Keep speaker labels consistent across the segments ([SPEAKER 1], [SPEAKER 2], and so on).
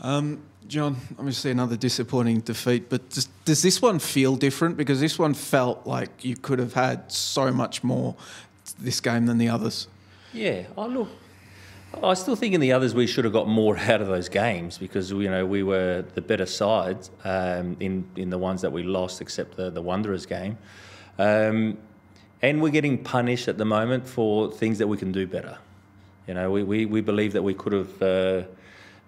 [SPEAKER 1] John, obviously another disappointing defeat, but does this one feel different? Because this one felt like you could have had so much more this game than the others.
[SPEAKER 2] Yeah, I still think in the others we should have got more out of those games because we were the better side in the ones that we lost, except the Wanderers game, and we're getting punished at the moment for things that we can do better. We believe that we could have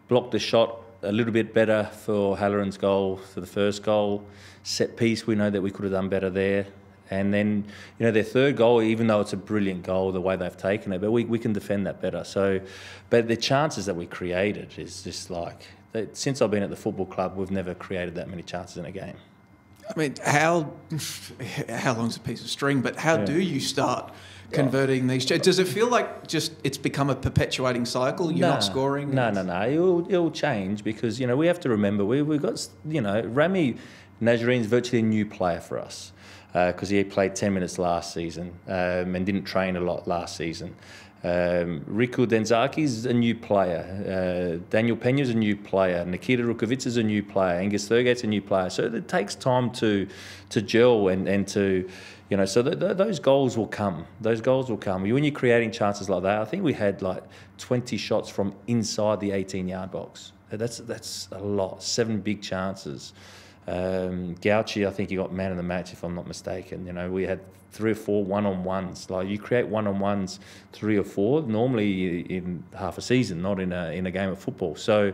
[SPEAKER 2] blocked the shot a little bit better for Halloran's goal, for the first goal. Set piece, we know that we could have done better there. And then, their third goal, even though it's a brilliant goal, the way they've taken it, but we can defend that better. So, but the chances that we created is just like, since I've been at the football club, we've never created that many chances in a game.
[SPEAKER 1] I mean, how long's a piece of string, but how do you start converting these? Does it feel like just it's become a perpetuating cycle? You're not scoring?
[SPEAKER 2] No. It'll change because, we have to remember, we've got, Rami Najarine's virtually a new player for us because he played 10 minutes last season and didn't train a lot last season. Riku Denzaki's a new player. Daniel Pena's a new player. Nikita Rukovic's a new player. Angus Thurgate's a new player. So it takes time to gel and to, so those goals will come. Those goals will come. When you're creating chances like that, I think we had like 20 shots from inside the 18-yard box. That's a lot. 7 big chances. Gauchi, I think he got man of the match, if I'm not mistaken. We had 3 or 4 one-on-ones. Like you create one-on-ones 3 or 4 normally in half a season, not in a game of football. So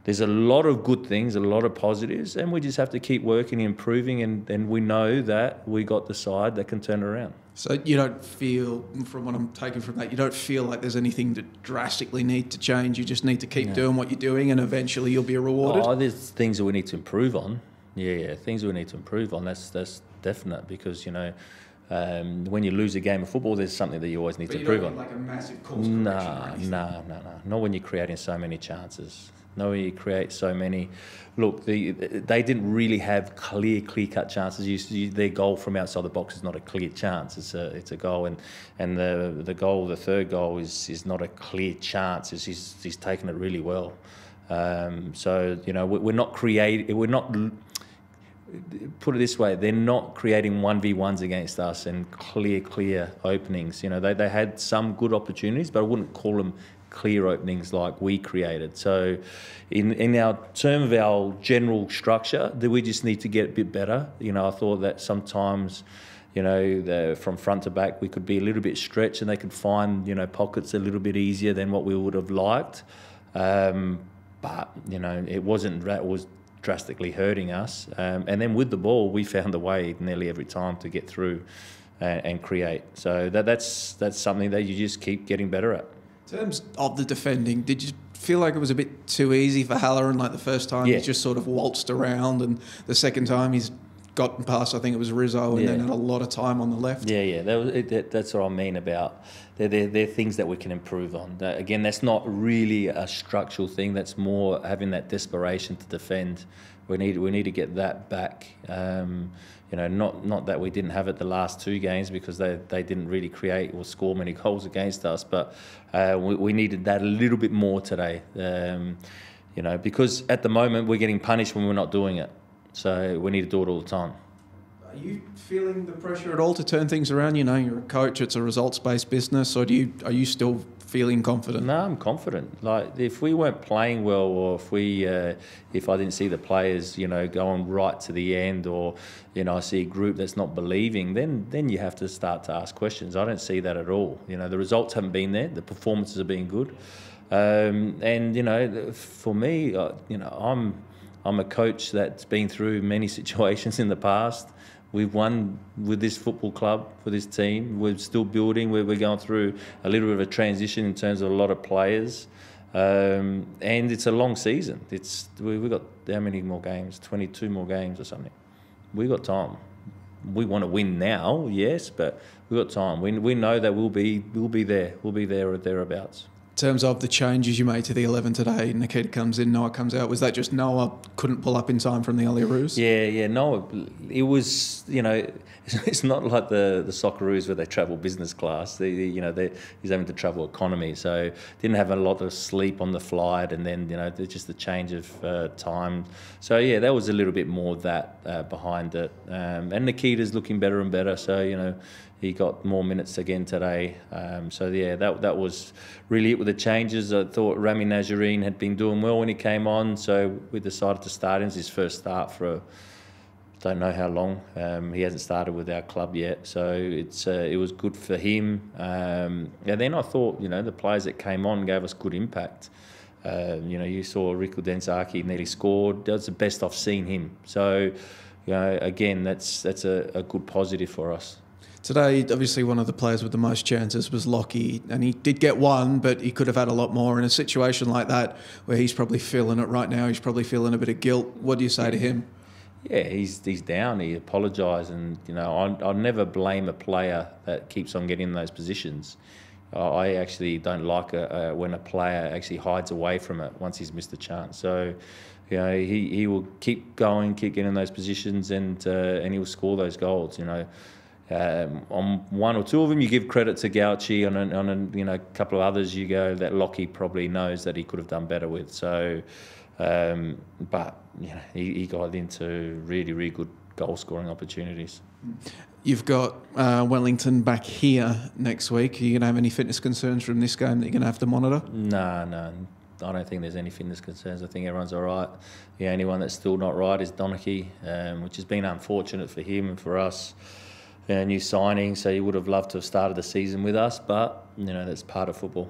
[SPEAKER 2] there's a lot of good things, a lot of positives, and we just have to keep working, improving, and we know that we got the side that can turn it around.
[SPEAKER 1] So you don't feel, from what I'm taking from that, you don't feel like there's anything that drastically need to change. You just need to keep doing what you're doing, and eventually you'll be rewarded.
[SPEAKER 2] Oh, there's things that we need to improve on. Yeah, things we need to improve on. That's definite because when you lose a game of football, there's something that you always need to improve on.
[SPEAKER 1] Like a massive course correction or anything.
[SPEAKER 2] No. Not when you're creating so many chances. Not when you create so many. Look, they didn't really have clear-cut chances. Their goal from outside the box is not a clear chance. It's a goal, and the goal, the third goal, is not a clear chance. He's taken it really well. So we're not creating. We're not. Put it this way, they're not creating 1v1s against us and clear openings. They had some good opportunities, but I wouldn't call them clear openings like we created. So in our term of our general structure, that we just need to get a bit better. I thought that sometimes, from front to back, we could be a little bit stretched and they could find, pockets a little bit easier than what we would have liked. But, it wasn't, that was drastically hurting us. And then with the ball, we found a way nearly every time to get through and create. So that's something that you just keep getting better at.
[SPEAKER 1] In terms of the defending, did you feel like it was a bit too easy for Halloran? Like the first time he just sort of waltzed around, and the second time he's gotten past, I think it was Rizzo, and then had a lot of time on the left.
[SPEAKER 2] Yeah. That's what I mean about they're things that we can improve on. Again, that's not really a structural thing. That's more having that desperation to defend. We need to get that back. Not that we didn't have it the last 2 games because they didn't really create or score many goals against us, but we needed that a little bit more today. Because at the moment we're getting punished when we're not doing it. So we need to do it all the time.
[SPEAKER 1] Are you feeling the pressure at all to turn things around? You're a coach, it's a results-based business, or are you still feeling confident?
[SPEAKER 2] No, I'm confident. Like if we weren't playing well, or if I didn't see the players, going right to the end, or I see a group that's not believing, then you have to start to ask questions. I don't see that at all. The results haven't been there. The performances have been good, and for me, I'm a coach that's been through many situations in the past. We've won with this football club, for this team. We're still building. We're going through a little bit of a transition in terms of a lot of players. And it's a long season. We've got how many more games? 22 more games or something. We've got time. We want to win now, yes, but we've got time. We know that we'll be there. We'll be there or thereabouts.
[SPEAKER 1] In terms of the changes you made to the 11 today, Nikita comes in, Noah comes out. Was that just Noah couldn't pull up in time from the Aloisi?
[SPEAKER 2] Yeah, Noah. It was, it's not like the Socceroos where they travel business class. He's having to travel economy, so didn't have a lot of sleep on the flight, and then just the change of time. So yeah, that was a little bit more of that behind it. And Nikita's looking better and better. So he got more minutes again today. So yeah, that was really it with the changes. I thought Rami Nazarene had been doing well when he came on, so we decided to start him. It's his first start for don't know how long. He hasn't started with our club yet, so it was good for him. And then I thought the players that came on gave us good impact. You saw Rico Denzaki nearly scored. That's the best I've seen him. So again, that's a good positive for us.
[SPEAKER 1] Today, obviously, one of the players with the most chances was Lockie, and he did get one, but he could have had a lot more. In a situation like that, where he's probably feeling it right now, he's probably feeling a bit of guilt. What do you say to him?
[SPEAKER 2] Yeah, he's down. He apologised, and I'll never blame a player that keeps on getting in those positions. I actually don't like when a player actually hides away from it once he's missed a chance. So, he will keep going, keep getting in those positions, and he will score those goals. On one or two of them, you give credit to Gauchi. On a couple of others, you go that Lockie probably knows that he could have done better with. So, but he got into really, really good goal scoring opportunities.
[SPEAKER 1] You've got Wellington back here next week. Are you going to have any fitness concerns from this game that you're going to have to monitor?
[SPEAKER 2] No. I don't think there's any fitness concerns. I think everyone's all right. The only one that's still not right is Donachie, which has been unfortunate for him and for us. New signing, so he would have loved to have started the season with us, but that's part of football.